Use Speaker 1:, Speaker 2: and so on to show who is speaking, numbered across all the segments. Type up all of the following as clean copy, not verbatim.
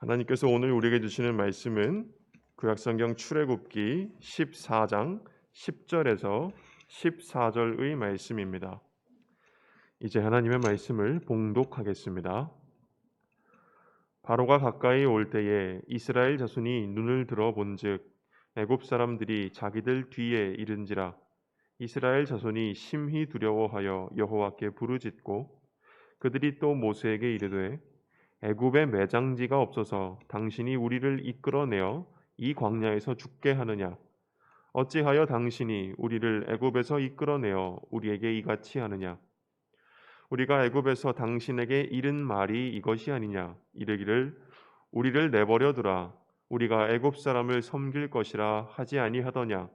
Speaker 1: 하나님께서 오늘 우리에게 주시는 말씀은 구약성경 출애굽기 14장 10절에서 14절의 말씀입니다. 이제 하나님의 말씀을 봉독하겠습니다. 바로가 가까이 올 때에 이스라엘 자손이 눈을 들어 본즉 애굽 사람들이 자기들 뒤에 이른지라. 이스라엘 자손이 심히 두려워하여 여호와께 부르짖고 그들이 또 모세에게 이르되 애굽에 매장지가 없어서 당신이 우리를 이끌어내어 이 광야에서 죽게 하느냐? 어찌하여 당신이 우리를 애굽에서 이끌어내어 우리에게 이같이 하느냐? 우리가 애굽에서 당신에게 이른 말이 이것이 아니냐? 이르기를 우리를 내버려 두라. 우리가 애굽 사람을 섬길 것이라 하지 아니하더냐?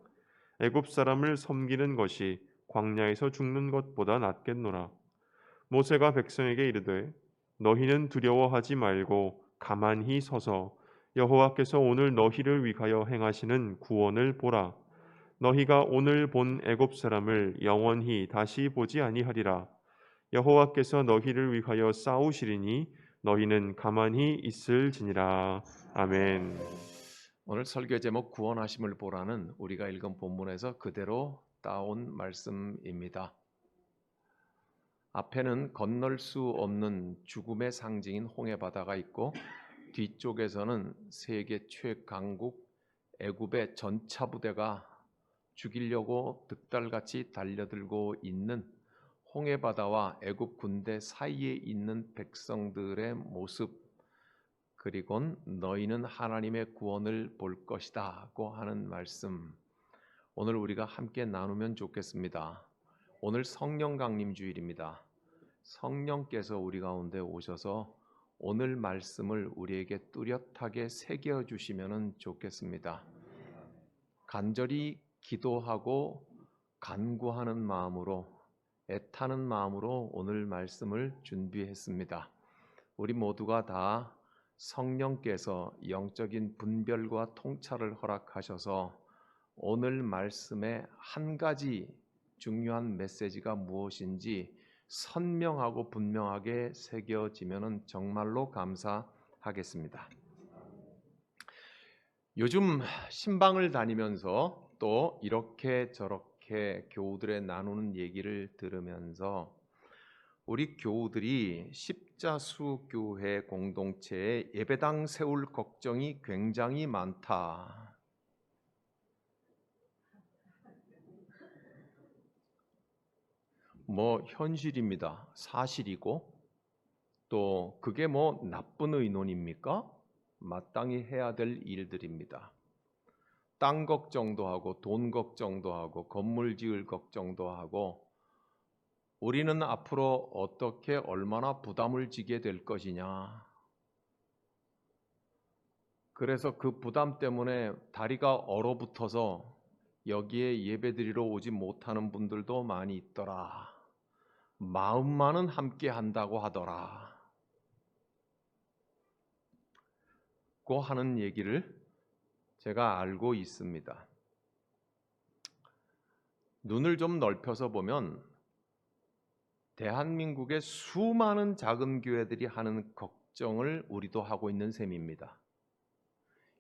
Speaker 1: 애굽 사람을 섬기는 것이 광야에서 죽는 것보다 낫겠노라. 모세가 백성에게 이르되 너희는 두려워하지 말고 가만히 서서 여호와께서 오늘 너희를 위하여 행하시는 구원을 보라. 너희가 오늘 본 애굽 사람을 영원히 다시 보지 아니하리라. 여호와께서 너희를 위하여 싸우시리니 너희는 가만히 있을지니라. 아멘.
Speaker 2: 오늘 설교 제목 구원하심을 보라는 우리가 읽은 본문에서 그대로 따온 말씀입니다. 앞에는 건널 수 없는 죽음의 상징인 홍해바다가 있고 뒤쪽에서는 세계 최강국 애굽의 전차부대가 죽이려고 득달같이 달려들고 있는 홍해바다와 애굽 군대 사이에 있는 백성들의 모습, 그리고 너희는 하나님의 구원을 볼 것이다고 하는 말씀, 오늘 우리가 함께 나누면 좋겠습니다. 오늘 성령 강림 주일입니다. 성령께서 우리 가운데 오셔서 오늘 말씀을 우리에게 뚜렷하게 새겨 주시면 좋겠습니다. 간절히 기도하고 간구하는 마음으로, 애타는 마음으로 오늘 말씀을 준비했습니다. 우리 모두가 다 성령께서 영적인 분별과 통찰을 허락하셔서 오늘 말씀의 한 가지 중요한 메시지가 무엇인지 선명하고 분명하게 새겨지면 정말로 감사하겠습니다. 요즘 신방을 다니면서 또 이렇게 저렇게 교우들의 나누는 얘기를 들으면서 우리 교우들이 십자수 교회 공동체에 예배당 세울 걱정이 굉장히 많다. 현실입니다. 사실이고, 또 그게 나쁜 의논입니까? 마땅히 해야 될 일들입니다. 땅 걱정도 하고 돈 걱정도 하고 건물 지을 걱정도 하고, 우리는 앞으로 어떻게 얼마나 부담을 지게 될 것이냐. 그래서 그 부담 때문에 다리가 얼어붙어서 여기에 예배드리러 오지 못하는 분들도 많이 있더라. 마음만은 함께 한다고 하더라. 고 하는 얘기를 제가 알고 있습니다. 눈을 좀 넓혀서 보면 대한민국의 수많은 작은 교회들이 하는 걱정을 우리도 하고 있는 셈입니다.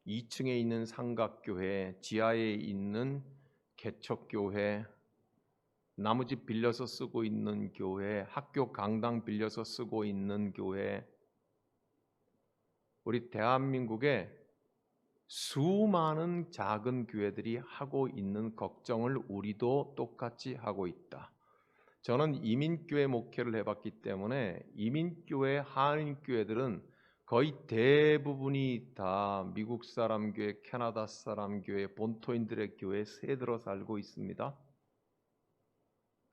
Speaker 2: 2층에 있는 삼각교회, 지하에 있는 개척교회, 나무집 빌려서 쓰고 있는 교회, 학교 강당 빌려서 쓰고 있는 교회, 우리 대한민국의 수많은 작은 교회들이 하고 있는 걱정을 우리도 똑같이 하고 있다. 저는 이민교회 목회를 해봤기 때문에 이민교회, 한인교회들은 거의 대부분이 다 미국 사람 교회, 캐나다 사람 교회, 본토인들의 교회에 새들어 살고 있습니다.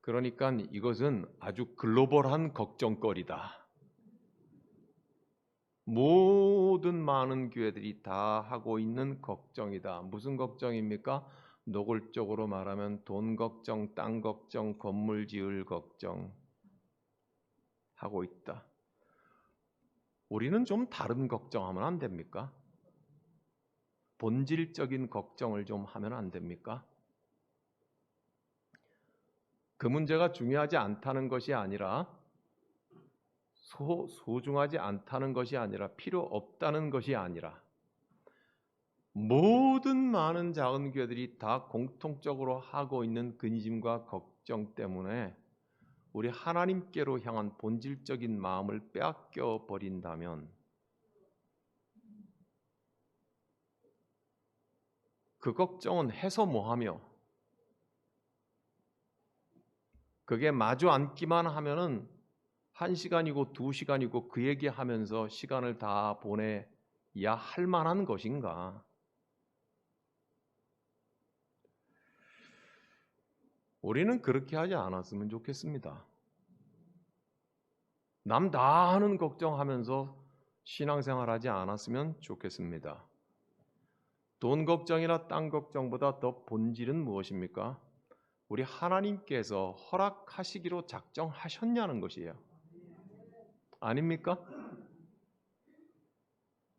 Speaker 2: 그러니까 이것은 아주 글로벌한 걱정거리다. 모든 많은 교회들이 다 하고 있는 걱정이다. 무슨 걱정입니까? 노골적으로 말하면 돈 걱정, 땅 걱정, 건물 지을 걱정 하고 있다. 우리는 좀 다른 걱정하면 안 됩니까? 본질적인 걱정을 좀 하면 안 됩니까? 그 문제가 중요하지 않다는 것이 아니라 소중하지 않다는 것이 아니라 필요 없다는 것이 아니라 모든 많은 작은 교회들이 다 공통적으로 하고 있는 근심과 걱정 때문에 우리 하나님께로 향한 본질적인 마음을 빼앗겨 버린다면 그 걱정은 해서 뭐하며 그게 마주 앉기만 하면은 1시간이고 2시간이고 그 얘기하면서 시간을 다 보내야 할 만한 것인가? 우리는 그렇게 하지 않았으면 좋겠습니다. 남 다 하는 걱정하면서 신앙생활하지 않았으면 좋겠습니다. 돈 걱정이나 땅 걱정보다 더 본질은 무엇입니까? 우리 하나님께서 허락하시기로 작정하셨냐는 것이에요. 아닙니까?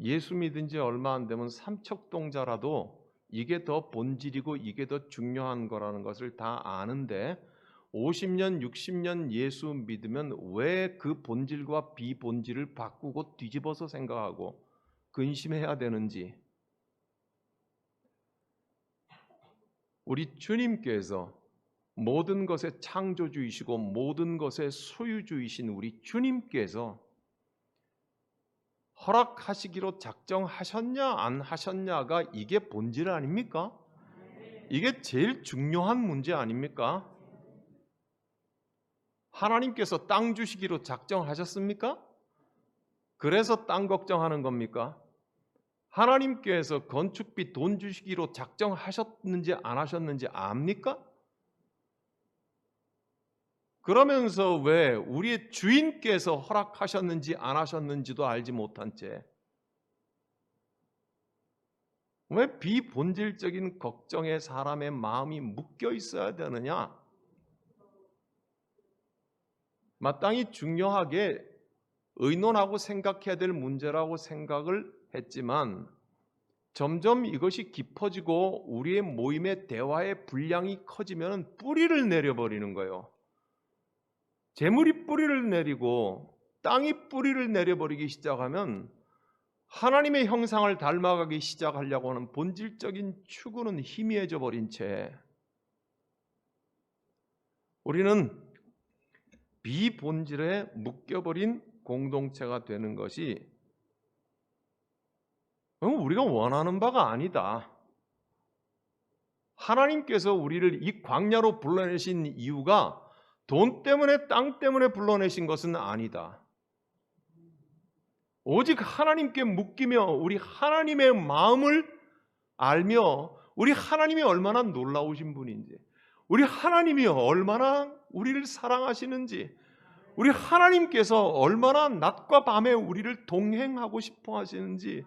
Speaker 2: 예수 믿은 지 얼마 안 되면 삼척동자라도 이게 더 본질이고 이게 더 중요한 거라는 것을 다 아는데 50년, 60년 예수 믿으면 왜 그 본질과 비본질을 바꾸고 뒤집어서 생각하고 근심해야 되는지 우리 주님께서 모든 것의 창조주이시고 모든 것의 소유주이신 우리 주님께서 허락하시기로 작정하셨냐 안 하셨냐가 이게 본질 아닙니까? 이게 제일 중요한 문제 아닙니까? 하나님께서 땅 주시기로 작정하셨습니까? 그래서 땅 걱정하는 겁니까? 하나님께서 건축비 돈 주시기로 작정하셨는지 안 하셨는지 압니까? 그러면서 왜 우리의 주인께서 허락하셨는지 안 하셨는지도 알지 못한 채 왜 비본질적인 걱정에 사람의 마음이 묶여 있어야 되느냐? 마땅히 중요하게 의논하고 생각해야 될 문제라고 생각을 했지만 점점 이것이 깊어지고 우리의 모임의 대화의 분량이 커지면 뿌리를 내려버리는 거예요. 재물이 뿌리를 내리고 땅이 뿌리를 내려버리기 시작하면 하나님의 형상을 닮아가기 시작하려고 하는 본질적인 추구는 희미해져 버린 채 우리는 비본질에 묶여버린 공동체가 되는 것이 우리가 원하는 바가 아니다. 하나님께서 우리를 이 광야로 불러내신 이유가 돈 때문에 땅 때문에 불러내신 것은 아니다. 오직 하나님께 묶이며 우리 하나님의 마음을 알며 우리 하나님이 얼마나 놀라우신 분인지 우리 하나님이 얼마나 우리를 사랑하시는지 우리 하나님께서 얼마나 낮과 밤에 우리를 동행하고 싶어 하시는지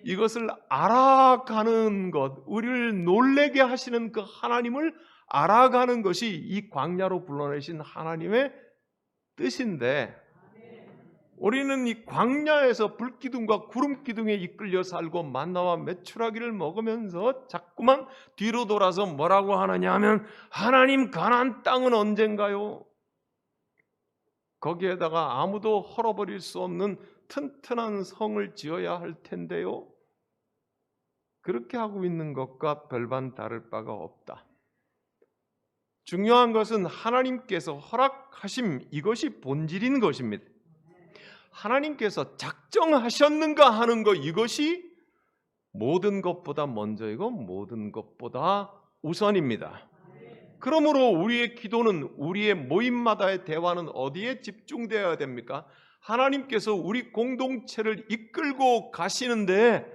Speaker 2: 이것을 알아가는 것, 우리를 놀래게 하시는 그 하나님을 알아가는 것이 이 광야로 불러내신 하나님의 뜻인데 우리는 이 광야에서 불기둥과 구름기둥에 이끌려 살고 만나와 메추라기를 먹으면서 자꾸만 뒤로 돌아서 뭐라고 하느냐 하면 하나님 가나안 땅은 언젠가요? 거기에다가 아무도 헐어버릴 수 없는 튼튼한 성을 지어야 할 텐데요. 그렇게 하고 있는 것과 별반 다를 바가 없다. 중요한 것은 하나님께서 허락하심 이것이 본질인 것입니다. 하나님께서 작정하셨는가 하는 것 이것이 모든 것보다 먼저이고 모든 것보다 우선입니다. 그러므로 우리의 기도는 우리의 모임마다의 대화는 어디에 집중되어야 됩니까? 하나님께서 우리 공동체를 이끌고 가시는데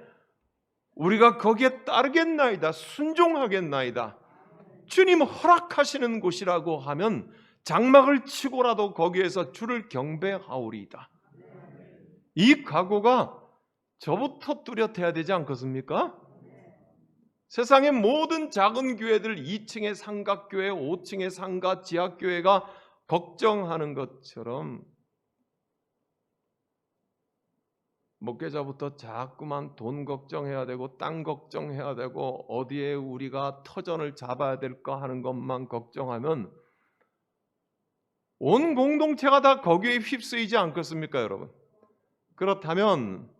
Speaker 2: 우리가 거기에 따르겠나이다. 순종하겠나이다. 주님 허락하시는 곳이라고 하면 장막을 치고라도 거기에서 주를 경배하오리이다. 이 각오가 저부터 뚜렷해야 되지 않겠습니까? 세상의 모든 작은 교회들 2층의 상가교회, 5층의 상가, 지하교회가 걱정하는 것처럼 목회자부터 자꾸만 돈 걱정해야 되고 땅 걱정해야 되고 어디에 우리가 터전을 잡아야 될까 하는 것만 걱정하면 온 공동체가 다 거기에 휩쓰이지 않겠습니까, 여러분? 그렇다면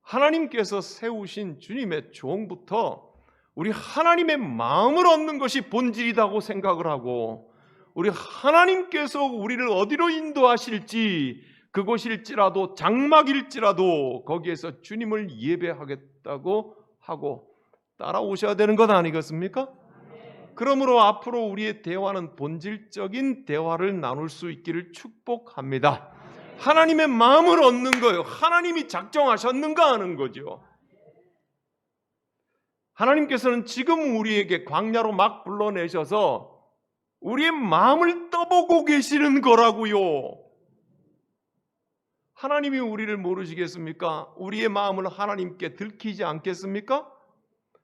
Speaker 2: 하나님께서 세우신 주님의 종부터 우리 하나님의 마음을 얻는 것이 본질이라고 생각을 하고, 우리 하나님께서 우리를 어디로 인도하실지, 그곳일지라도 장막일지라도 거기에서 주님을 예배하겠다고 하고 따라오셔야 되는 것 아니겠습니까? 그러므로 앞으로 우리의 대화는 본질적인 대화를 나눌 수 있기를 축복합니다. 하나님의 마음을 얻는 거예요. 하나님이 작정하셨는가 하는 거죠. 하나님께서는 지금 우리에게 광야로 막 불러내셔서 우리의 마음을 떠보고 계시는 거라고요. 하나님이 우리를 모르시겠습니까? 우리의 마음을 하나님께 들키지 않겠습니까?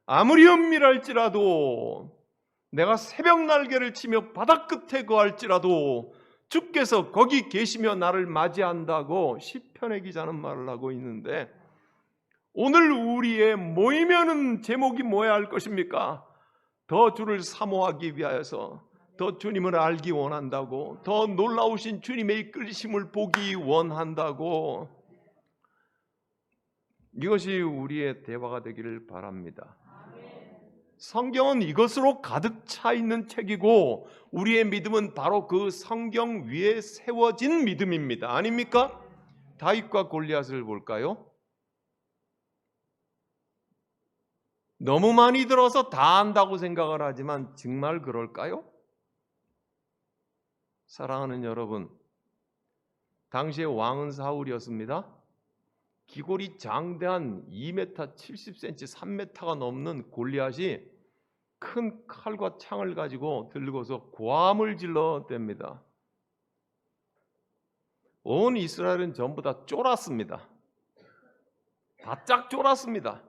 Speaker 2: 아무리 은밀할지라도, 내가 새벽 날개를 치며 바다 끝에 거할지라도 주께서 거기 계시며 나를 맞이한다고 시편의 기자는 말을 하고 있는데, 오늘 우리의 모이면은 제목이 뭐야 할 것입니까? 더 주를 사모하기 위하여서, 더 주님을 알기 원한다고, 더 놀라우신 주님의 이끌심을 보기 원한다고. 이것이 우리의 대화가 되기를 바랍니다. 성경은 이것으로 가득 차 있는 책이고, 우리의 믿음은 바로 그 성경 위에 세워진 믿음입니다. 아닙니까? 다윗과 골리앗을 볼까요? 너무 많이 들어서 다 안다고 생각을 하지만 정말 그럴까요? 사랑하는 여러분, 당시의 왕은 사울이었습니다. 기골이 장대한 2m 70cm, 3m가 넘는 골리앗이 큰 칼과 창을 가지고 들고서 고함을 질러댑니다. 온 이스라엘은 전부 다 쫄았습니다. 바짝 쫄았습니다.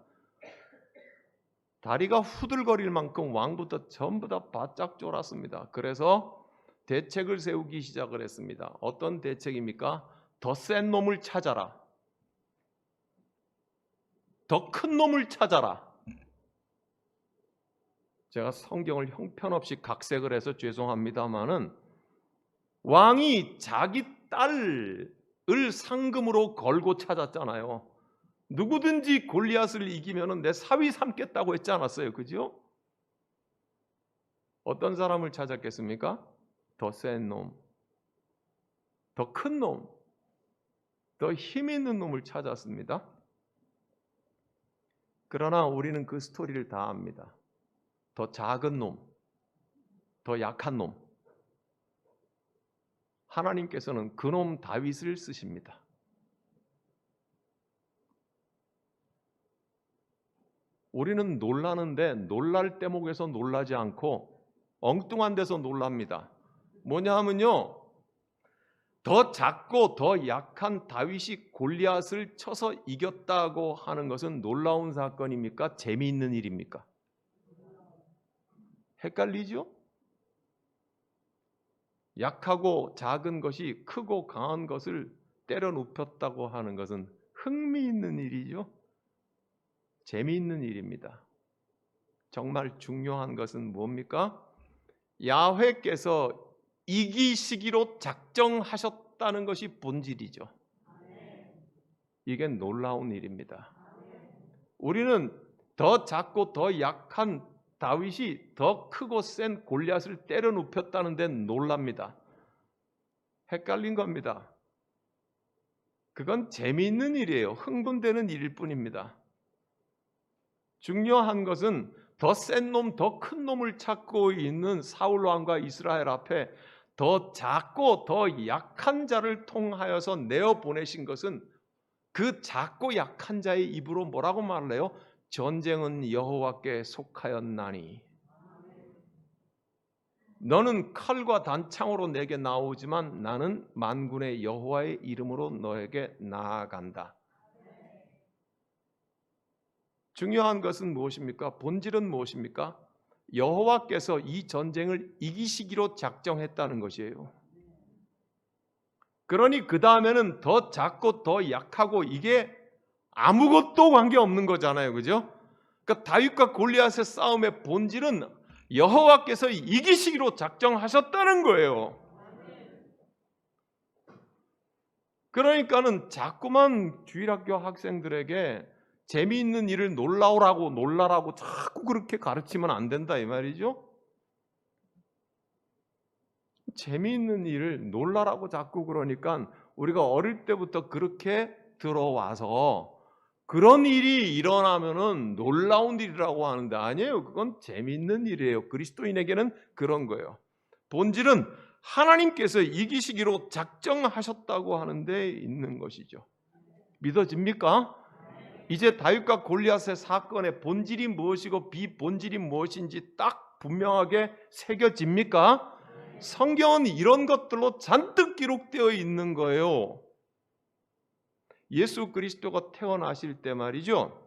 Speaker 2: 다리가 후들거릴 만큼 왕부터 전부 다 바짝 쫄았습니다. 그래서 대책을 세우기 시작을 했습니다. 어떤 대책입니까? 더 센 놈을 찾아라. 더 큰 놈을 찾아라. 제가 성경을 형편없이 각색을 해서 죄송합니다마는, 왕이 자기 딸을 상금으로 걸고 찾았잖아요. 누구든지 골리앗을 이기면 내 사위 삼겠다고 했지 않았어요? 그죠? 어떤 사람을 찾았겠습니까? 더 센 놈, 더 큰 놈, 더 힘 있는 놈을 찾았습니다. 그러나 우리는 그 스토리를 다 압니다. 더 작은 놈, 더 약한 놈. 하나님께서는 그놈 다윗을 쓰십니다. 우리는 놀라는데 놀랄 대목에서 놀라지 않고 엉뚱한 데서 놀랍니다. 뭐냐 하면요, 더 작고 더 약한 다윗이 골리앗을 쳐서 이겼다고 하는 것은 놀라운 사건입니까? 재미있는 일입니까? 헷갈리죠? 약하고 작은 것이 크고 강한 것을 때려 눕혔다고 하는 것은 흥미있는 일이죠. 재미있는 일입니다. 정말 중요한 것은 뭡니까? 야훼께서 이기시기로 작정하셨다는 것이 본질이죠. 이게 놀라운 일입니다. 우리는 더 작고 더 약한 다윗이 더 크고 센 골리앗을 때려 눕혔다는 데 놀랍니다. 헷갈린 겁니다. 그건 재미있는 일이에요. 흥분되는 일일 뿐입니다. 중요한 것은 더 센 놈, 더 큰 놈을 찾고 있는 사울 왕과 이스라엘 앞에 더 작고 더 약한 자를 통하여서 내어 보내신 것은, 그 작고 약한 자의 입으로 뭐라고 말을 해요? 전쟁은 여호와께 속하였나니. 너는 칼과 단창으로 내게 나오지만 나는 만군의 여호와의 이름으로 너에게 나아간다. 중요한 것은 무엇입니까? 본질은 무엇입니까? 여호와께서 이 전쟁을 이기시기로 작정했다는 것이에요. 그러니 그 다음에는 더 작고 더 약하고 이게 아무것도 관계없는 거잖아요. 그죠? 그러니까 다윗과 골리앗의 싸움의 본질은 여호와께서 이기시기로 작정하셨다는 거예요. 그러니까는 자꾸만 주일학교 학생들에게 재미있는 일을 놀라라고 자꾸 그렇게 가르치면 안 된다 이 말이죠. 재미있는 일을 놀라라고 자꾸 그러니까 우리가 어릴 때부터 그렇게 들어와서 그런 일이 일어나면은 놀라운 일이라고 하는데 아니에요. 그건 재미있는 일이에요. 그리스도인에게는 그런 거예요. 본질은 하나님께서 이기시기로 작정하셨다고 하는 데 있는 것이죠. 믿어집니까? 이제 다윗과 골리앗의 사건의 본질이 무엇이고 비본질이 무엇인지 딱 분명하게 새겨집니까? 성경은 이런 것들로 잔뜩 기록되어 있는 거예요. 예수 그리스도가 태어나실 때 말이죠.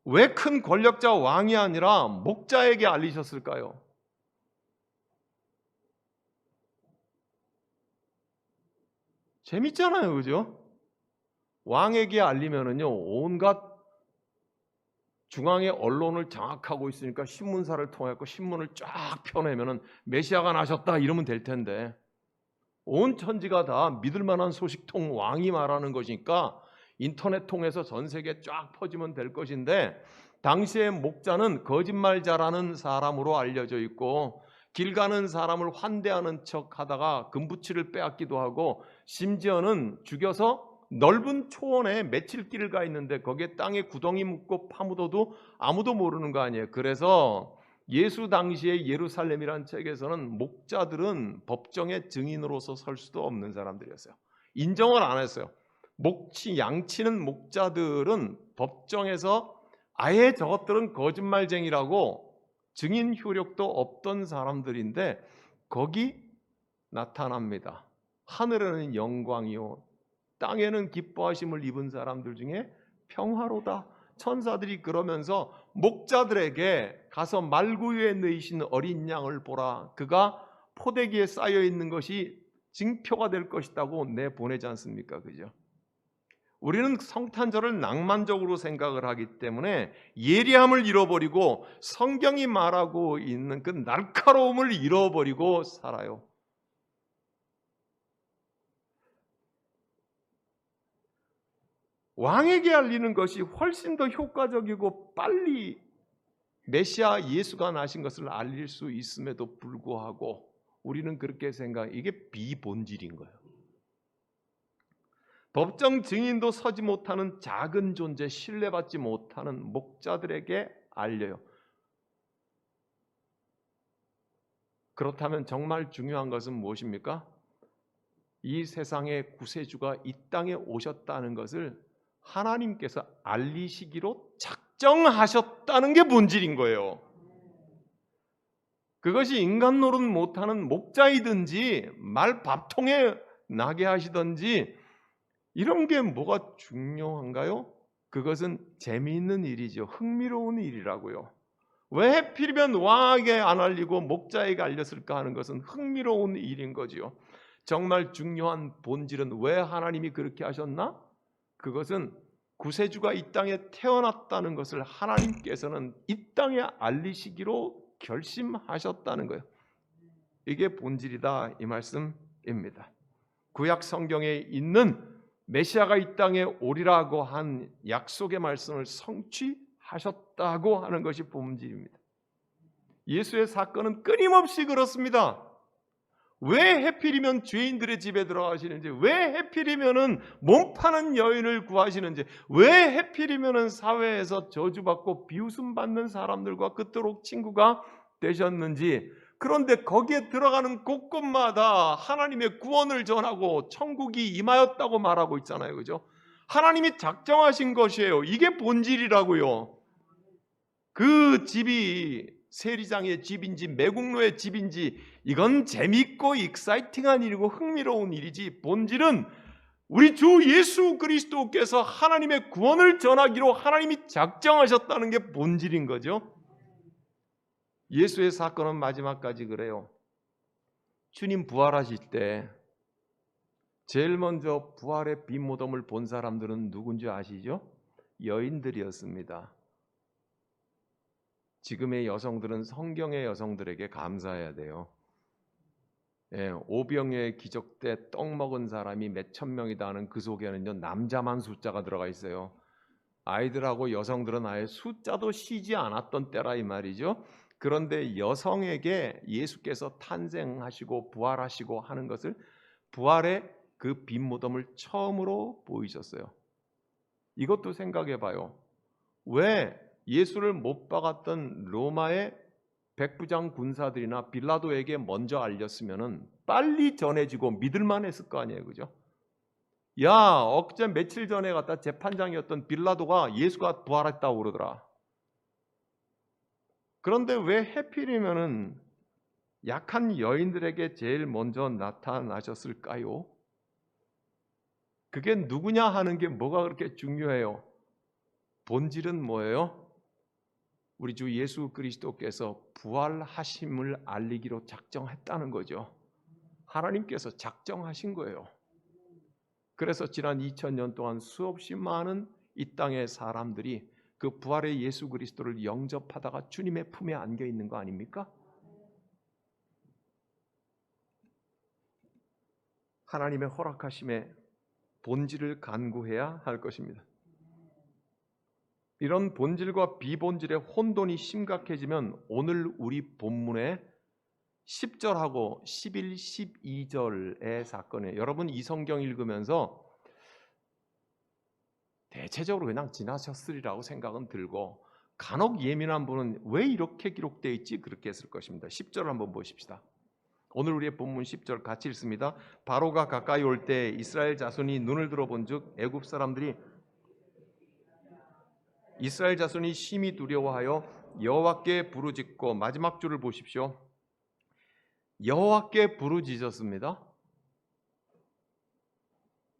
Speaker 2: 왜 큰 권력자 왕이 아니라 목자에게 알리셨을까요? 재밌잖아요, 그죠? 왕에게 알리면은요, 온갖 중앙의 언론을 장악하고 있으니까 신문사를 통해서 신문을 쫙 펴내면은 메시아가 나셨다 이러면 될 텐데 온 천지가 다 믿을 만한 소식통 왕이 말하는 것이니까 인터넷 통해서 전 세계에 쫙 퍼지면 될 것인데 당시의 목자는 거짓말 잘하는 사람으로 알려져 있고 길 가는 사람을 환대하는 척 하다가 금부치를 빼앗기도 하고 심지어는 죽여서 넓은 초원에 며칠길을 가 있는데 거기에 땅에 구덩이 묻고 파묻어도 아무도 모르는 거 아니에요. 그래서 예수 당시의 예루살렘이라는 책에서는 목자들은 법정의 증인으로서 설 수도 없는 사람들이었어요. 인정을 안 했어요. 양치는 목자들은 법정에서 아예 저것들은 거짓말쟁이라고 증인 효력도 없던 사람들인데 거기 나타납니다. 하늘에는 영광이요 땅에는 기뻐하심을 입은 사람들 중에 평화로다. 천사들이 그러면서 목자들에게 가서 말구유에 넣이신 어린 양을 보라. 그가 포대기에 쌓여 있는 것이 징표가 될 것이라고 내보내지 않습니까? 그죠? 우리는 성탄절을 낭만적으로 생각을 하기 때문에 예리함을 잃어버리고 성경이 말하고 있는 그 날카로움을 잃어버리고 살아요. 왕에게 알리는 것이 훨씬 더 효과적이고 빨리 메시아 예수가 나신 것을 알릴 수 있음에도 불구하고 우리는 그렇게 이게 비본질인 거예요. 법정 증인도 서지 못하는 작은 존재, 신뢰받지 못하는 목자들에게 알려요. 그렇다면 정말 중요한 것은 무엇입니까? 이 세상의 구세주가 이 땅에 오셨다는 것을 하나님께서 알리시기로 작정하셨다는 게 본질인 거예요. 그것이 인간 노릇 못하는 목자이든지 말 밥통에 나게 하시든지 이런 게 뭐가 중요한가요? 그것은 재미있는 일이죠. 흥미로운 일이라고요. 왜 하필이면 왕에게 안 알리고 목자에게 알렸을까 하는 것은 흥미로운 일인 거지요. 정말 중요한 본질은 왜 하나님이 그렇게 하셨나? 그것은 구세주가 이 땅에 태어났다는 것을 하나님께서는 이 땅에 알리시기로 결심하셨다는 거예요. 이게 본질이다 이 말씀입니다. 구약 성경에 있는 메시아가 이 땅에 오리라고 한 약속의 말씀을 성취하셨다고 하는 것이 본질입니다. 예수의 사건은 끊임없이 그렇습니다. 왜 하필이면 죄인들의 집에 들어가시는지, 왜 하필이면 몸 파는 여인을 구하시는지, 왜 하필이면 사회에서 저주받고 비웃음 받는 사람들과 그토록 친구가 되셨는지, 그런데 거기에 들어가는 곳곳마다 하나님의 구원을 전하고 천국이 임하였다고 말하고 있잖아요. 그죠? 하나님이 작정하신 것이에요. 이게 본질이라고요. 그 집이 세리장의 집인지 매국노의 집인지 이건 재밌고 익사이팅한 일이고 흥미로운 일이지 본질은 우리 주 예수 그리스도께서 하나님의 구원을 전하기로 하나님이 작정하셨다는 게 본질인 거죠. 예수의 사건은 마지막까지 그래요. 주님 부활하실 때 제일 먼저 부활의 빈무덤을 본 사람들은 누군지 아시죠? 여인들이었습니다. 지금의 여성들은 성경의 여성들에게 감사해야 돼요. 오병이어의 기적 때 떡 먹은 사람이 몇천 명이다 하는 그 속에는요 남자만 숫자가 들어가 있어요. 아이들하고 여성들은 아예 숫자도 쉬지 않았던 때라 이 말이죠. 그런데 여성에게 예수께서 탄생하시고 부활하시고 하는 것을 부활의 그 빈 무덤을 처음으로 보이셨어요. 이것도 생각해 봐요. 왜 예수를 못 박았던 로마의 백부장 군사들이나 빌라도에게 먼저 알렸으면은 빨리 전해지고 믿을만 했을 거 아니에요. 그죠? 야, 엊그제 며칠 전에 갔다 재판장이었던 빌라도가 예수가 부활했다고 그러더라. 그런데 왜 해필이면은 약한 여인들에게 제일 먼저 나타나셨을까요? 그게 누구냐 하는 게 뭐가 그렇게 중요해요? 본질은 뭐예요? 우리 주 예수 그리스도께서 부활하심을 알리기로 작정했다는 거죠. 하나님께서 작정하신 거예요. 그래서 지난 2000년 동안 수없이 많은 이 땅의 사람들이 그 부활의 예수 그리스도를 영접하다가 주님의 품에 안겨 있는 거 아닙니까? 하나님의 허락하심에 본질을 간구해야 할 것입니다. 이런 본질과 비본질의 혼돈이 심각해지면 오늘 우리 본문의 10절하고 11, 12절의 사건이에요. 여러분 이 성경 읽으면서 대체적으로 그냥 지나쳤으리라고 생각은 들고 간혹 예민한 분은 왜 이렇게 기록되어 있지? 그렇게 했을 것입니다. 10절 한번 보십시다. 오늘 우리의 본문 10절 같이 읽습니다. 바로가 가까이 올 때 이스라엘 자손이 눈을 들어본즉 애굽 사람들이 이스라엘 자손이 심히 두려워하여 여호와께 부르짖고 마지막 줄을 보십시오. 여호와께 부르짖었습니다.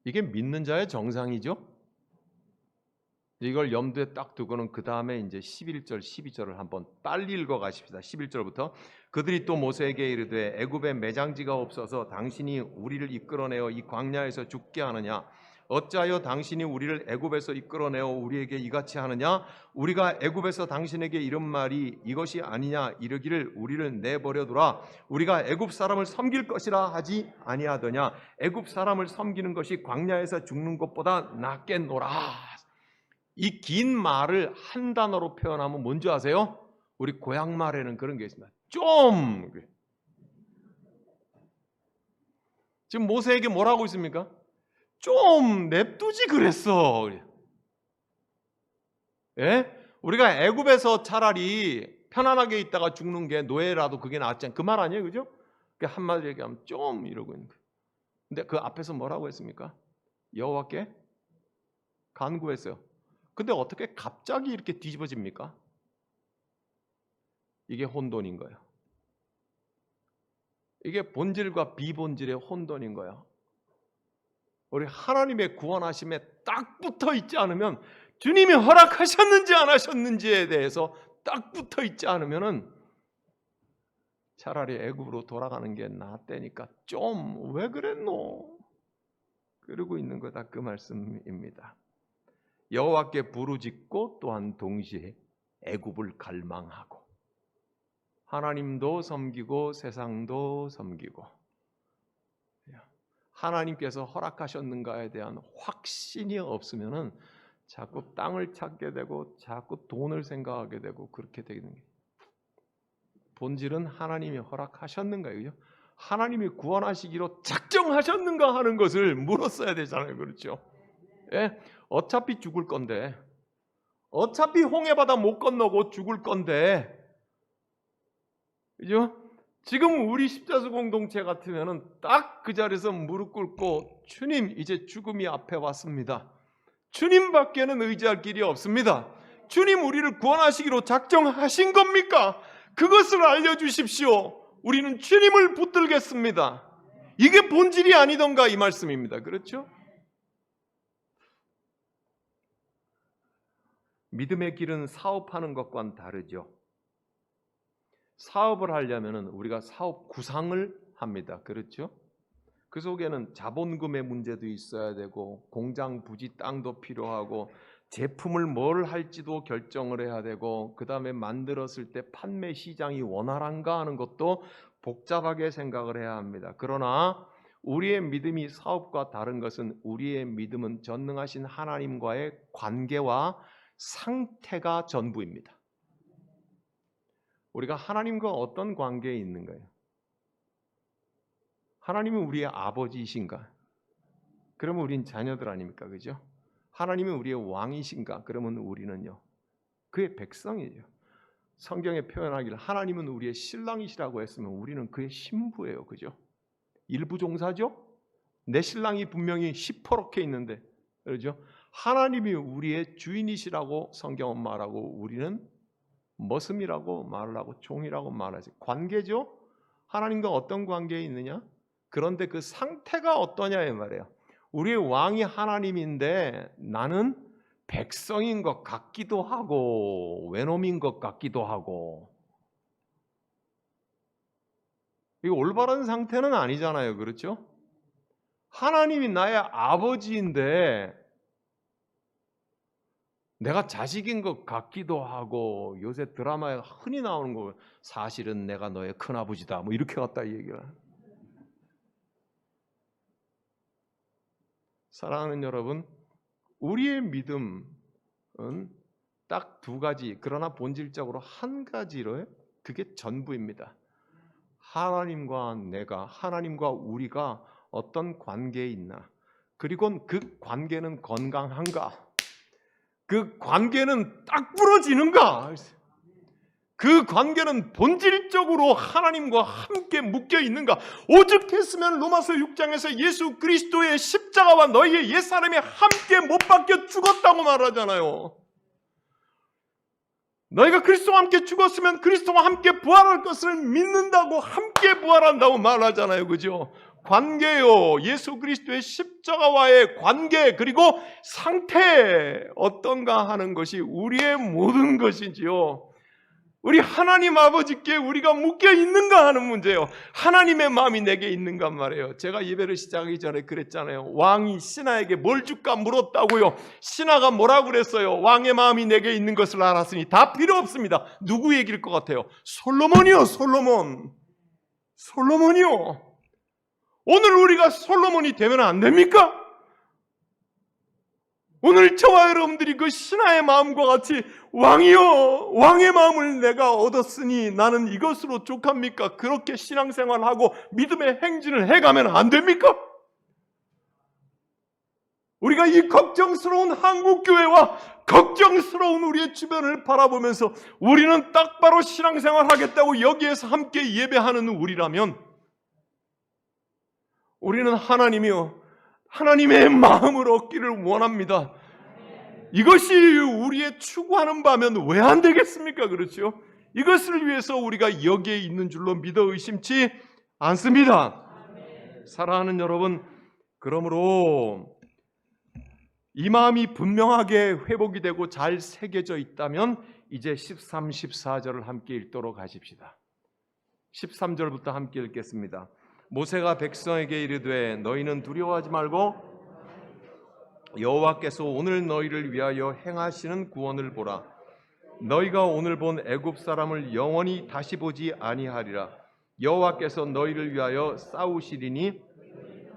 Speaker 2: 이게 믿는 자의 정상이죠. 이걸 염두에 딱 두고는 그 다음에 이제 11절, 12절을 한번 빨리 읽어 가십시다. 11절부터 그들이 또 모세에게 이르되 애굽에 매장지가 없어서 당신이 우리를 이끌어내어 이 광야에서 죽게 하느냐? 어찌하여 당신이 우리를 애굽에서 이끌어내어 우리에게 이같이 하느냐? 우리가 애굽에서 당신에게 이런 말이 이것이 아니냐? 이르기를 우리를 내버려두라. 우리가 애굽 사람을 섬길 것이라 하지 아니하더냐? 애굽 사람을 섬기는 것이 광야에서 죽는 것보다 낫겠노라. 이 긴 말을 한 단어로 표현하면 뭔지 아세요? 우리 고향 말에는 그런 게 있습니다. 좀. 지금 모세에게 뭐라고 있습니까? 좀 냅두지 그랬어. 예? 우리가 애굽에서 차라리 편안하게 있다가 죽는 게 노예라도 그게 낫지. 그 말 아니에요, 그죠? 한마디로 얘기하면 좀 이러고 있는 거예요. 근데 그 앞에서 뭐라고 했습니까? 여호와께 간구했어요. 근데 어떻게 갑자기 이렇게 뒤집어집니까? 이게 혼돈인 거예요. 이게 본질과 비본질의 혼돈인 거예요. 우리 하나님의 구원하심에 딱 붙어 있지 않으면 주님이 허락하셨는지 안 하셨는지에 대해서 딱 붙어 있지 않으면은 차라리 애굽으로 돌아가는 게 낫다니까 좀 왜 그랬노? 그러고 있는 거다 그 말씀입니다. 여호와께 부르짖고 또한 동시에 애굽을 갈망하고 하나님도 섬기고 세상도 섬기고 하나님께서 허락하셨는가에 대한 확신이 없으면은 자꾸 땅을 찾게 되고 자꾸 돈을 생각하게 되고 그렇게 되는 거예요. 본질은 하나님이 허락하셨는가요? 하나님이 구원하시기로 작정하셨는가 하는 것을 물었어야 되잖아요. 그렇죠? 예? 어차피 죽을 건데 어차피 홍해바다 못 건너고 죽을 건데 그죠? 지금 우리 십자수 공동체 같으면은 딱 그 자리에서 무릎 꿇고 주님 이제 죽음이 앞에 왔습니다. 주님밖에는 의지할 길이 없습니다. 주님 우리를 구원하시기로 작정하신 겁니까? 그것을 알려주십시오. 우리는 주님을 붙들겠습니다. 이게 본질이 아니던가 이 말씀입니다. 그렇죠? 믿음의 길은 사업하는 것과는 다르죠. 사업을 하려면 우리가 사업 구상을 합니다. 그렇죠? 그 속에는 자본금의 문제도 있어야 되고 공장 부지 땅도 필요하고 제품을 뭘 할지도 결정을 해야 되고 그 다음에 만들었을 때 판매 시장이 원활한가 하는 것도 복잡하게 생각을 해야 합니다. 그러나 우리의 믿음이 사업과 다른 것은 우리의 믿음은 전능하신 하나님과의 관계와 상태가 전부입니다. 우리가 하나님과 어떤 관계에 있는 거예요? 하나님은 우리의 아버지이신가? 그러면 우린 자녀들 아닙니까? 그죠? 하나님은 우리의 왕이신가? 그러면 우리는요, 그의 백성이에요. 성경에 표현하기를 하나님은 우리의 신랑이시라고 했으면 우리는 그의 신부예요. 그죠? 일부 종사죠? 내 신랑이 분명히 시퍼렇게 있는데, 그렇죠? 하나님이 우리의 주인이시라고 성경은 말하고 우리는 머슴이라고 말을 하고 종이라고 말하지. 관계죠? 하나님과 어떤 관계에 있느냐? 그런데 그 상태가 어떠냐에 말이에요. 우리의 왕이 하나님인데 나는 백성인 것 같기도 하고 외놈인 것 같기도 하고, 이거 올바른 상태는 아니잖아요. 그렇죠? 하나님이 나의 아버지인데 내가 자식인 것 같기도 하고, 요새 드라마에 흔히 나오는 거 사실은 내가 너의 큰아버지다 뭐 이렇게 갖다 얘기를 하는. 사랑하는 여러분, 우리의 믿음은 딱 두 가지, 그러나 본질적으로 한 가지로 그게 전부입니다. 하나님과 내가, 하나님과 우리가 어떤 관계에 있나, 그리고 그 관계는 건강한가, 그 관계는 딱 부러지는가, 그 관계는 본질적으로 하나님과 함께 묶여 있는가. 오죽했으면 로마서 6장에서 예수 그리스도의 십자가와 너희의 옛사람이 함께 못 박혀 죽었다고 말하잖아요. 너희가 그리스도와 함께 죽었으면 그리스도와 함께 부활할 것을 믿는다고 함께 부활한다고 말하잖아요. 그죠? 관계요. 예수 그리스도의 십자가와의 관계, 그리고 상태 어떤가 하는 것이 우리의 모든 것이지요. 우리 하나님 아버지께 우리가 묶여 있는가 하는 문제예요. 하나님의 마음이 내게 있는가 말이에요. 제가 예배를 시작하기 전에 그랬잖아요. 왕이 신하에게 뭘 줄까 물었다고요. 신하가 뭐라고 그랬어요? 왕의 마음이 내게 있는 것을 알았으니 다 필요 없습니다. 누구 얘기일 것 같아요? 솔로몬이요. 솔로몬이요. 오늘 우리가 솔로몬이 되면 안 됩니까? 오늘 저와 여러분들이 그 신하의 마음과 같이 왕이요, 왕의 마음을 내가 얻었으니 나는 이것으로 족합니까? 그렇게 신앙생활하고 믿음의 행진을 해가면 안 됩니까? 우리가 이 걱정스러운 한국교회와 걱정스러운 우리의 주변을 바라보면서 우리는 딱 바로 신앙생활 하겠다고 여기에서 함께 예배하는 우리라면, 우리는 하나님이요, 하나님의 마음을 얻기를 원합니다. 이것이 우리의 추구하는 바면 왜 안 되겠습니까? 그렇죠? 이것을 위해서 우리가 여기에 있는 줄로 믿어 의심치 않습니다. 사랑하는 여러분, 그러므로 이 마음이 분명하게 회복이 되고 잘 새겨져 있다면 이제 13, 14절을 함께 읽도록 하십시다. 13절부터 함께 읽겠습니다. 모세가 백성에게 이르되 너희는 두려워하지 말고 여호와께서 오늘 너희를 위하여 행하시는 구원을 보라. 너희가 오늘 본 애굽 사람을 영원히 다시 보지 아니하리라. 여호와께서 너희를 위하여 싸우시리니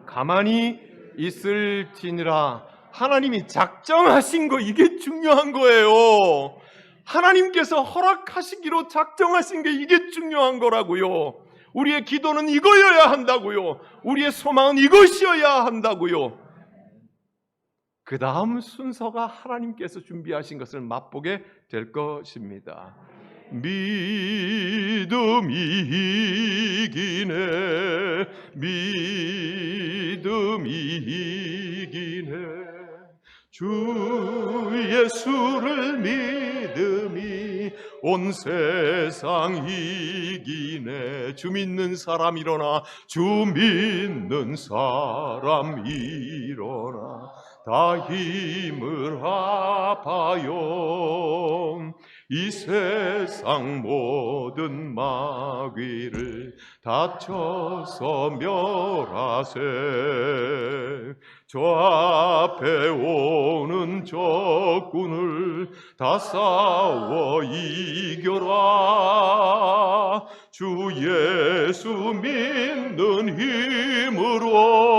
Speaker 2: 가만히 있을지니라. 하나님이 작정하신 거, 이게 중요한 거예요. 하나님께서 허락하시기로 작정하신 게 이게 중요한 거라고요. 우리의 기도는 이거여야 한다고요. 우리의 소망은 이것이어야 한다고요. 그 다음 순서가 하나님께서 준비하신 것을 맛보게 될 것입니다. 믿음이 이기네, 믿음이 이기네. 주 예수를 믿음이 온 세상 이기네. 주 믿는 사람 일어나, 주 믿는 사람 일어나. 다 힘을 합하여 이 세상 모든 마귀를 다쳐서 멸하세. 저 앞에 오는 적군을 다 싸워 이겨라. 주 예수 믿는 힘으로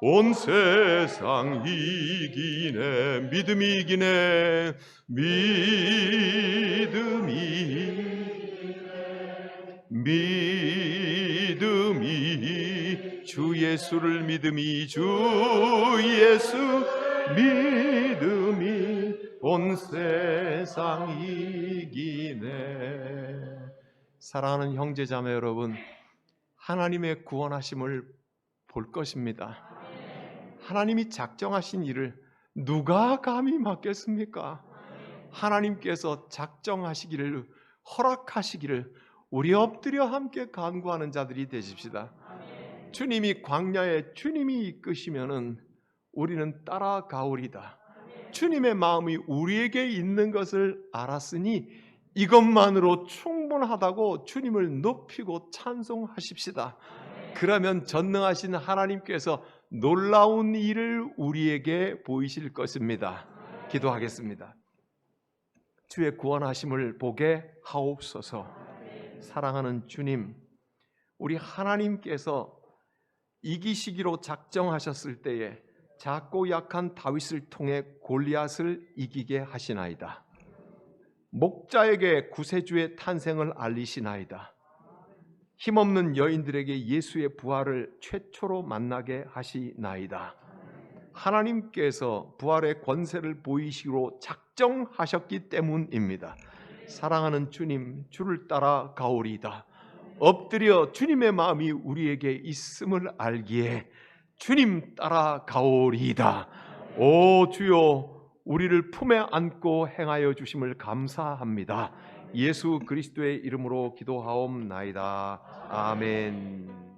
Speaker 2: 온 세상 이기네. 믿음이 이기네. 믿음이 주 예수를 믿음이 주 예수 믿음이 온 세상 이기네. 사랑하는 형제자매 여러분, 하나님의 구원하심을 볼 것입니다. 하나님이 작정하신 일을 누가 감히 막겠습니까? 하나님께서 작정하시기를, 허락하시기를 우리 엎드려 함께 간구하는 자들이 되십시다. 주님이 광야에 주님이 이끄시면은 우리는 따라가오리다. 주님의 마음이 우리에게 있는 것을 알았으니 이것만으로 충분하다고 주님을 높이고 찬송하십시다. 그러면 전능하신 하나님께서 놀라운 일을 우리에게 보이실 것입니다. 기도하겠습니다. 주의 구원하심을 보게 하옵소서. 사랑하는 주님, 우리 하나님께서 이기시기로 작정하셨을 때에 작고 약한 다윗을 통해 골리앗을 이기게 하시나이다. 목자에게 구세주의 탄생을 알리시나이다. 힘없는 여인들에게 예수의 부활을 최초로 만나게 하시나이다. 하나님께서 부활의 권세를 보이시기로 작정하셨기 때문입니다. 사랑하는 주님, 주를 따라 가오리이다. 엎드려 주님의 마음이 우리에게 있음을 알기에 주님 따라 가오리이다. 오 주여, 우리를 품에 안고 행하여 주심을 감사합니다. 예수 그리스도의 이름으로 기도하옵나이다. 아멘.